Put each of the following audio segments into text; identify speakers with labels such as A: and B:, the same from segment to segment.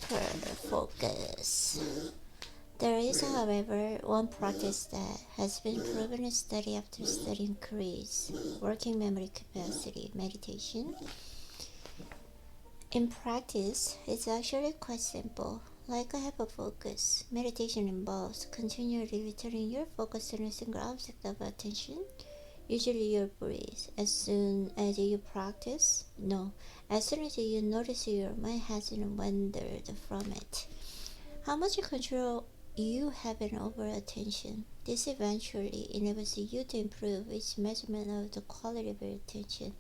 A: Hyperfocus. There is, however, one practice that has been proven study after study increase working memory capacity, meditation. In practice, it's actually quite simple. Like a hyperfocus, meditation involves continually returning your focus to a single object of attention, usually your breath. As soon as you practice, no, as soon as you notice your mind hasn't wandered from it, how much control you have over attention. This eventually enables you to improve each measurement of the quality of your attention.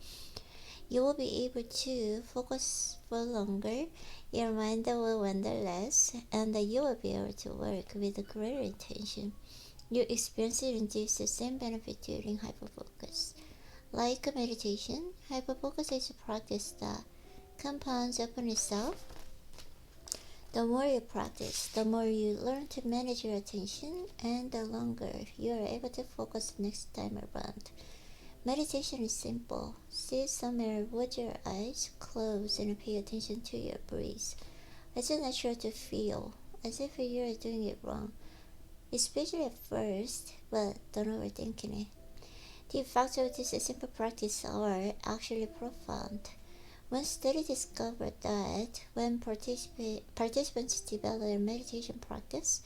A: You will be able to focus for longer, your mind will wander less, and you will be able to work with greater intention. You experience the same benefit during hyperfocus. Like meditation, hyperfocus is a practice that compounds upon itself. The more you practice, the more you learn to manage your attention, and the longer you are able to focus next time around. Meditation is simple. Sit somewhere with your eyes closed and pay attention to your breath. It's natural to feel as if you are doing it wrong, especially at first, but don't overthink it. The effects of this simple practice are actually profound. One study discovered that when participants developed a meditation practice,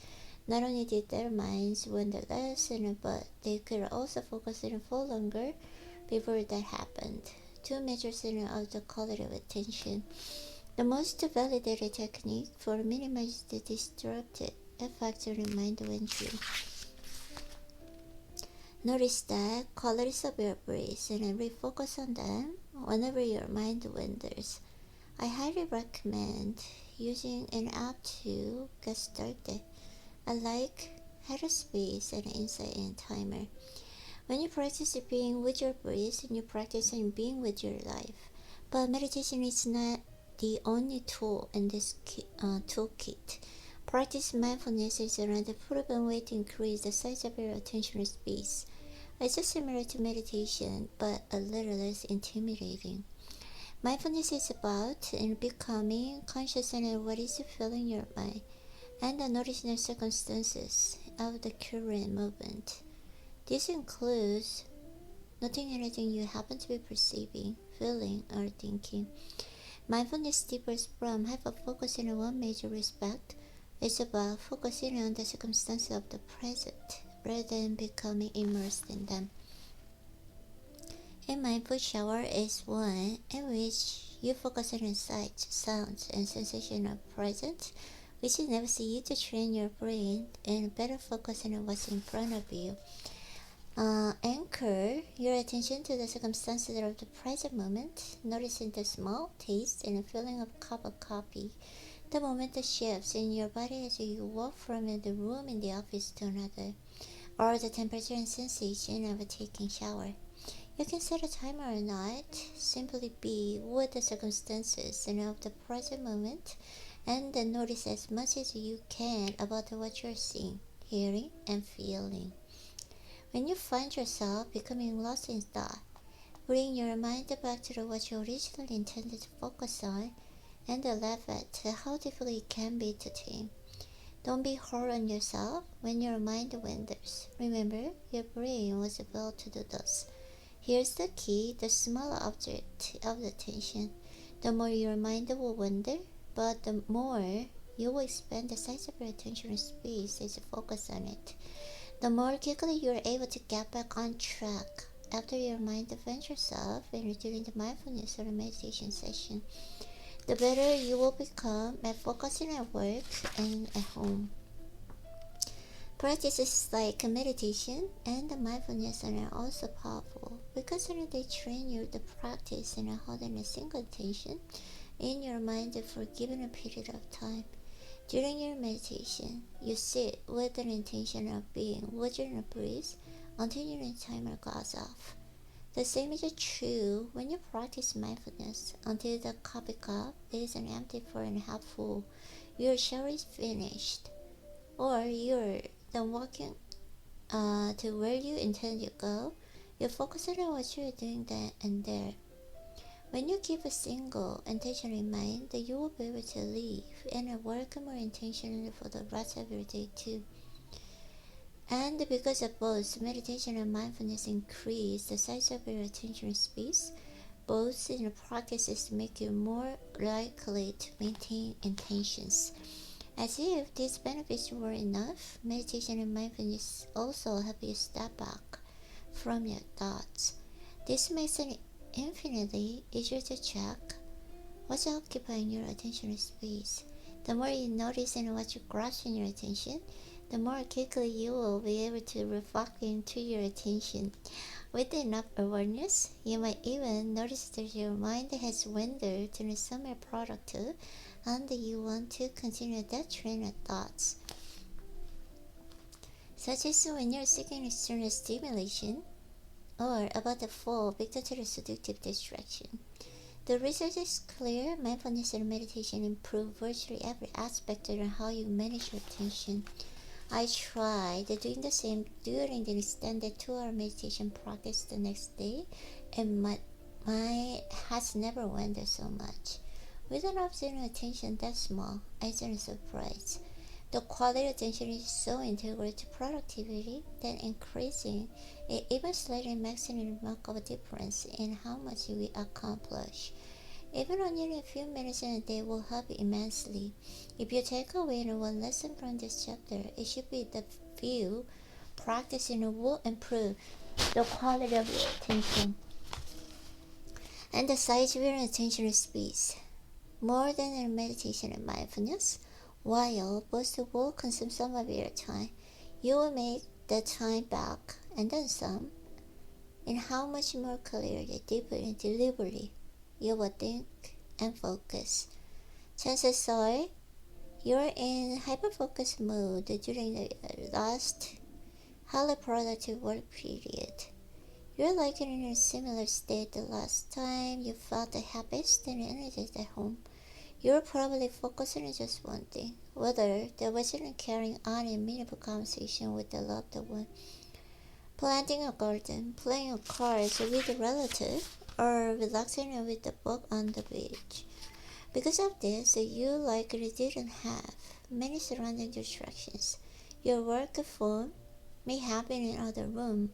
A: not only did their minds wander less, but they could also focus for longer before that happened. Two measures of the quality of attention. The most validated technique for minimizing the disruptive effects of mind wandering. Notice the qualities of your breath and refocus on them whenever your mind wanders. I highly recommend using an app to get started. I like Headspace and Insight and Timer. When you practice being with your breath, you practice being with your life. But meditation is not the only tool in this toolkit. Practice mindfulness is another proven way to increase the size of your attentional space. It's similar to meditation, but a little less intimidating. Mindfulness is about becoming conscious of what is filling your mind and noticing the circumstances of the current moment. This includes noting anything you happen to be perceiving, feeling, or thinking. Mindfulness differs from hyperfocusing in one major respect. It's about focusing on the circumstances of the present rather than becoming immersed in them. A mindful shower is one in which you focus on sights, sounds, and sensations of present, which enables you to train your brain and better focus on what's in front of you. Anchor your attention to the circumstances of the present moment, noticing the smell, taste, and feeling of a cup of coffee. The moment that shifts in your body as you walk from the room in the office to another, or the temperature and sensation of taking a shower. You can set a timer or not, simply be with the circumstances and of the present moment, and then notice as much as you can about what you're seeing, hearing, and feeling. When you find yourself becoming lost in thought, bring your mind back to what you originally intended to focus on, and laugh at how difficult it can be to tame. Don't be hard on yourself when your mind wanders. Remember, your brain was built to do this. Here's the key: the smaller object of the attention, the more your mind will wander, but the more you will expand the size of your attention space as you focus on it. The more quickly you are able to get back on track after your mind ventures off and during the mindfulness or meditation session, the better you will become at focusing at work and at home. Practices like meditation and mindfulness are also powerful because they train you to practice and holding a single intention in your mind for a given period of time. During your meditation, you sit with an intention of being with your breath until your timer goes off. The same is true when you practice mindfulness until the coffee cup is empty for and half full, your shower is finished, or you're done walking to where you intend to go. You focus on what you're doing then and there. When you keep a single intention in mind, you will be able to live and work more intentionally for the rest of your day too. And because of both meditation and mindfulness increase the size of your attention space, both in the practices make you more likely to maintain intentions. As if these benefits were enough, meditation and mindfulness also help you step back from your thoughts. This makes it infinitely easier to check what's occupying your attention space. The more you notice and what you grasp in your attention, the more quickly you will be able to reflect into your attention. With enough awareness, you might even notice that your mind has wandered to somewhere productive and you want to continue that train of thoughts. Such as when you're seeking external stimulation or about to fall victim to seductive distraction. The research is clear. Mindfulness and meditation improve virtually every aspect of how you manage your attention. I tried doing the same during the extended 2-hour meditation practice the next day, and my has never wandered so much. With an observing attention that small, I wasn't surprised. The quality of attention is so integral to productivity that increasing it even slightly makes a remarkable difference in how much we accomplish. Even only a few minutes in a day will help immensely. If you take away one lesson from this chapter, it should be the few practicing will improve the quality of your attention and the size of your attention space more than in meditation and mindfulness. While both will consume some of your time, you will make the time back and then some, and how much more clearly, deeply, and deliberately you will think and focus. Chances are you're in hyperfocus mode during the last highly productive work period. You're likely in a similar state the last time you felt the happiest and energized at home. You're probably focusing on just one thing, whether there wasn't carrying on a meaningful conversation with a loved one, planting a garden, playing cards with a relative, or relaxing with a book on the beach. Because of this, you likely didn't have many surrounding distractions. Your work phone may happen in another room,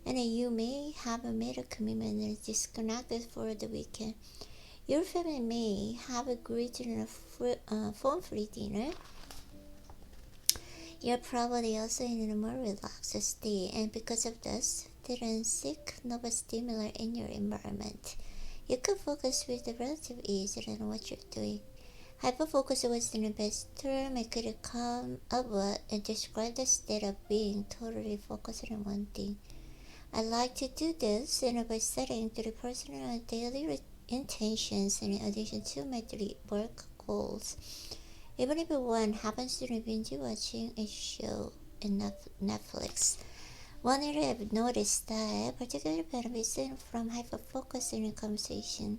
A: and you may have made a commitment and disconnected for the weekend. Your family may have agreed to a phone-free dinner. You're probably also in a more relaxed state, and because of this, didn't seek novel stimuli in your environment. You could focus with relative ease on what you're doing. Hyperfocus was the best term I could come up with and describe the state of being totally focused on one thing. I like to do this by setting the personal daily intentions in addition to my daily work goals. Even if one happens to be binge watching a show in Netflix. One area I've noticed that particularly benefits from hyper-focus in a conversation.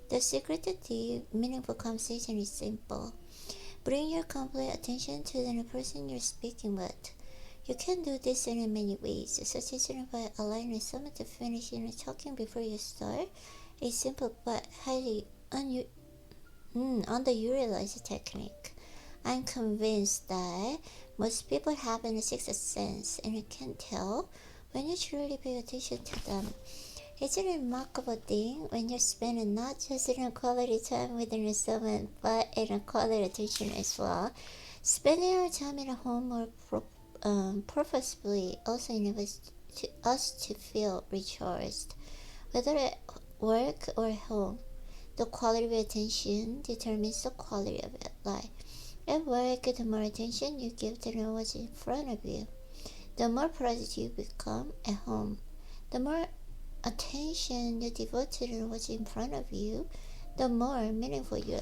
A: The secret to deep, meaningful conversation is simple. Bring your complete attention to the person you're speaking with. You can do this in many ways, such as by allowing someone to finish talking before you start, a simple but highly underutilized technique. I'm convinced that most people have a sixth sense and can tell when you truly pay attention to them. It's a remarkable thing when you're spending not just quality time with someone, but quality attention as well. Spending our time at home or purposefully also enables us to feel recharged, whether at work or home. The quality of attention determines the quality of life. At work, the more attention you give to what's in front of you, the more productive you become. At home, the more attention you devote to what's in front of you, the more meaningful your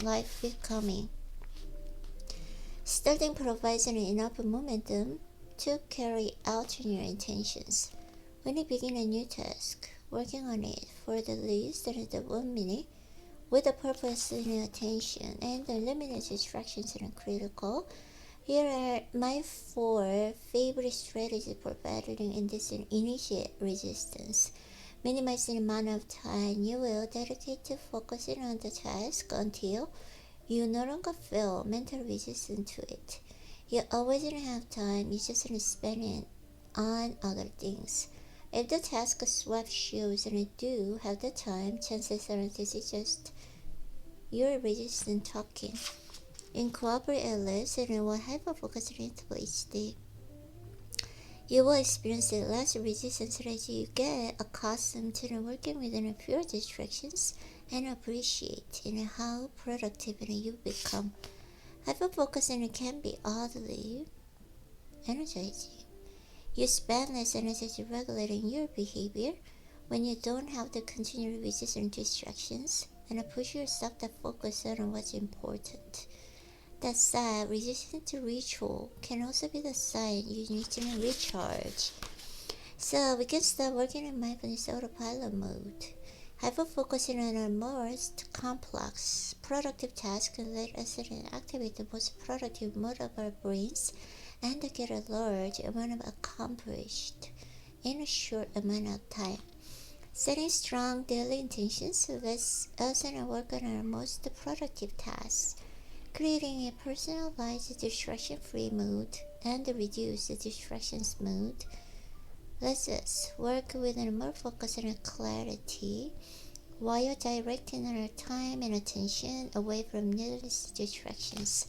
A: life becoming. Starting provides enough momentum to carry out your intentions. When you begin a new task, working on it for the least of the 1 minute, with a purpose and attention and the limited distractions are critical. Here are my 4 favorite strategies for battling in this initiate resistance. Minimize the amount of time you will dedicate to focusing on the task until you no longer feel mental resistance to it. You always have time, you just spend it on other things. If the task swaps shows and you do have the time, chances are this is just your resistant talking. Incorporate a list and one hyper-focused interval each day. You will experience less resistance as you get accustomed to working within fewer distractions and appreciate how productive you become. Hyper-focusing can be oddly energizing. You spend less energy regulating your behavior when you don't have to continually resist distractions and push yourself to focus on what's important. That said, resisting to ritual can also be the sign you need to recharge. So we can start working in mindfulness autopilot mode. Hyper-focusing on our most complex, productive tasks can let us activate the most productive mode of our brains and get a large amount of accomplished in a short amount of time. Setting strong daily intentions lets us work on our most productive tasks, creating a personalized distraction-free mood and a reduced distractions mood lets us work with a more focus and clarity while directing our time and attention away from needless distractions.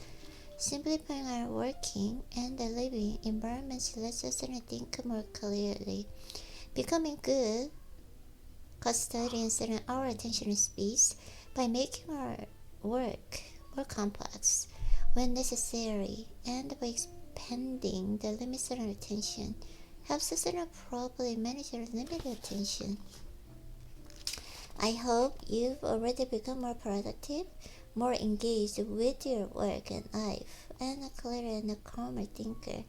A: Simplifying our working and living environments lets us think more clearly. Becoming good custodians of our attention space by making our work more complex when necessary and by expanding the limits of our attention helps us properly manage our limited attention. I hope you've already become more productive, more engaged with your work and life, and a clearer and a calmer thinker.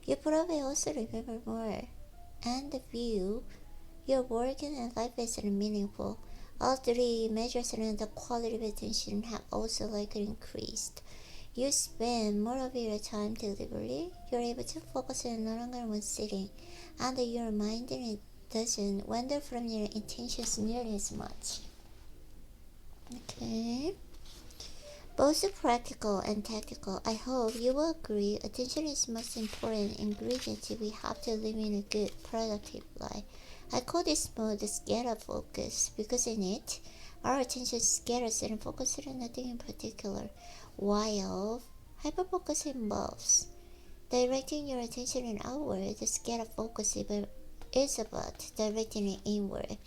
A: You probably also remember more and view your work and life as meaningful. All three measures and the quality of attention have also likely increased. You spend more of your time deliberately, you're able to focus on no longer one sitting, and your mind doesn't wander from your intentions nearly as much. Okay. Both practical and tactical, I hope you will agree attention is the most important ingredient we have to live in a good, productive life. I call this mode scatter focus because in it, our attention scatters and focuses on nothing in particular, while hyperfocus involves directing your attention outward. The scatter focus is about directing it inward,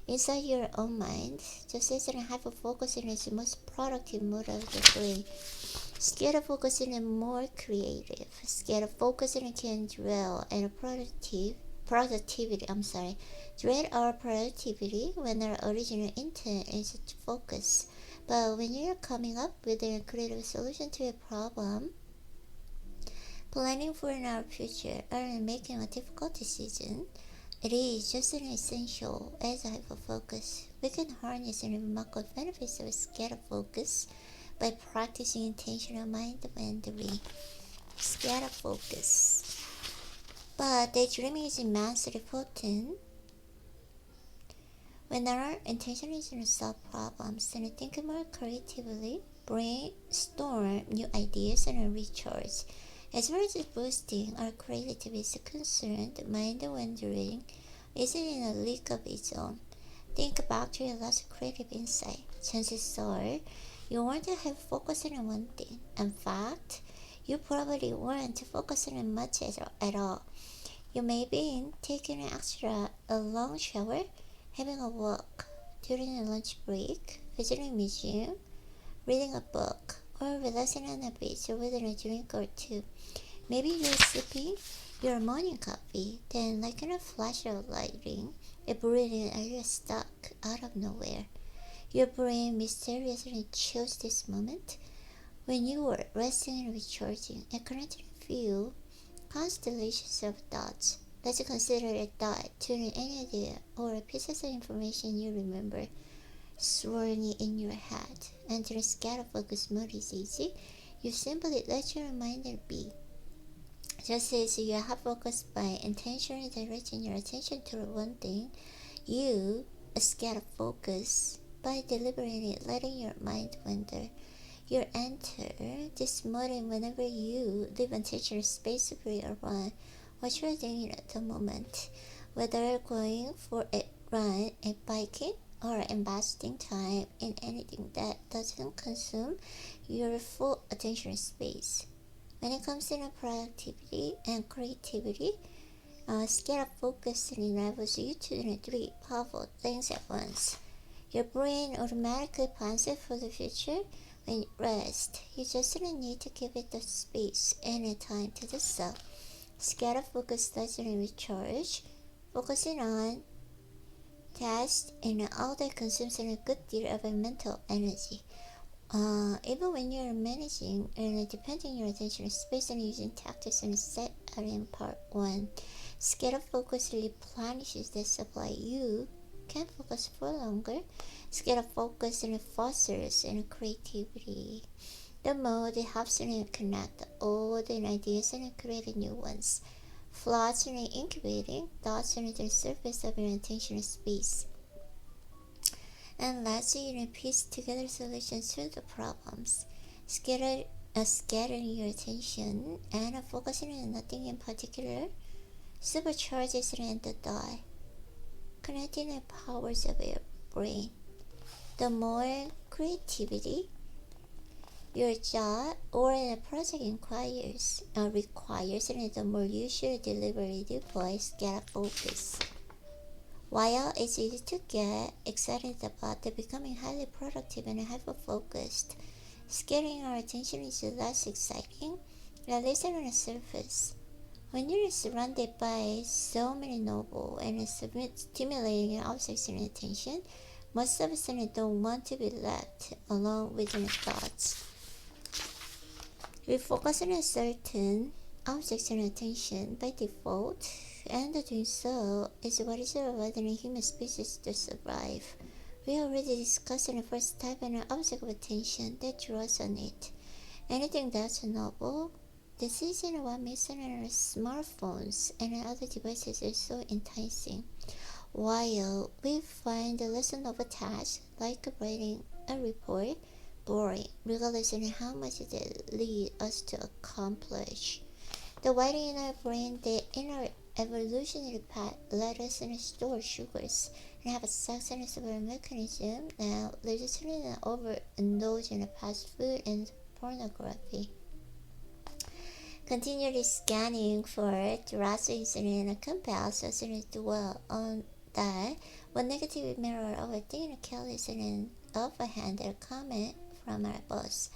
A: inside your own mind, just as hyperfocusing is the most productive mode of the brain. Scatter focusing is more creative. Scatter focusing can dwell and drain our productivity when our original intent is to focus. But when you're coming up with a creative solution to a problem, planning for our future, or making a difficult decision, it is just as essential as hyperfocus. We can harness the remarkable benefits of scatter focus by practicing intentional mind wandering. Scatter focus. But daydreaming is immensely potent. When our intention is to solve problems and think more creatively, brainstorm new ideas and recharge. As far as boosting our creativity is concerned, mind wandering isn't in a league of its own. Think back to your last creative insight. Chances are you want to have focus on one thing. In fact, you probably weren't focusing on much at all. You may be taking a long shower, having a walk during a lunch break, visiting a museum, reading a book, or relaxing on a beach with a drink or two. Maybe you're sipping your morning coffee, then like in a flash of lightning, a brilliant idea stuck out of nowhere. Your brain mysteriously chose this moment when you were resting and recharging and connecting a few constellations of thoughts. Let's consider a thought turning any idea or pieces of information you remember swirling in your head. Entering scatter focus mode is easy. You simply let your mind be. Just as you have focused by intentionally directing your attention to one thing, You scale focus by deliberately letting your mind wander. You enter this mode whenever you live intentional space to create or run what you're doing at the moment. Whether going for a run and biking or investing time in anything that doesn't consume your full attention space. When it comes to productivity and creativity, scale focus enables you to do three powerful things at once. Your brain automatically plans it for the future. When you rest, you just need to give it the space and the time to do so. Scale focus doesn't recharge. Focusing on tasks and all that consumes a good deal of mental energy. Even when you're managing and depending your attention space and using tactics and set out in part 1, scale focus replenishes the supply. You can focus for longer. Scale focus and fosters and creativity. The mode helps you connect old ideas and create new ones. Floats and incubating thoughts on the surface of your attention space, and lets you piece together solutions to the problems. Scattering your attention and focusing on nothing in particular supercharges the die, connecting the powers of your brain. The more creativity your job or a project requires, and the more you should deliberately deploy scale focus. While it's easy to get excited about becoming highly productive and hyper-focused, scaling our attention is less exciting, at least on the surface. When you're surrounded by so many noble and stimulating objects in attention, most of us don't want to be left alone with our thoughts. We focus on a certain objects and attention by default, and doing so is what is required in a human species to survive. We already discussed the first type of an object of attention that draws on it. Anything that's novel. This is what makes our smartphones and other devices is so enticing. While we find the lesson of a task, like writing a report, boring, regardless of how much it leads us to accomplish. The wiring in our brain, the inner evolutionary path, let us store sugars and have a sex and survival mechanism now legislating an overindulge in fast food and pornography. Continually scanning for terraces and compels us to dwell on that one negative mirror of a thing careless and offhanded comment from our boss.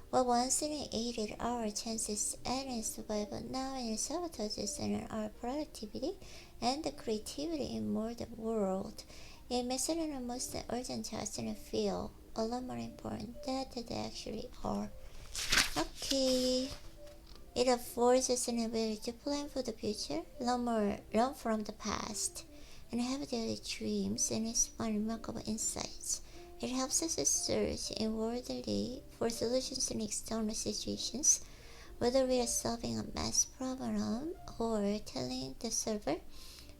A: What once aided our chances and survival now sabotages our productivity and the creativity in modern world. It makes it the most urgent tasks and feel a lot more important than they actually are. Okay. It affords us an ability to plan for the future, learn from the past, and have daily dreams and find remarkable insights. It helps us search inwardly for solutions in external situations, whether we are solving a math problem or telling the server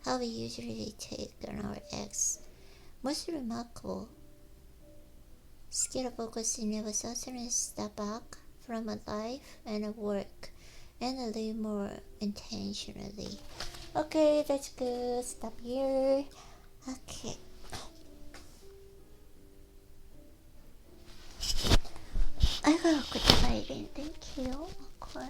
A: how we usually take on our eggs. Most remarkable skill focus enables us to step back from a life and a work and live more intentionally. Okay, that's good. Stop here. Okay. I got a good writing. Thank you. Okay.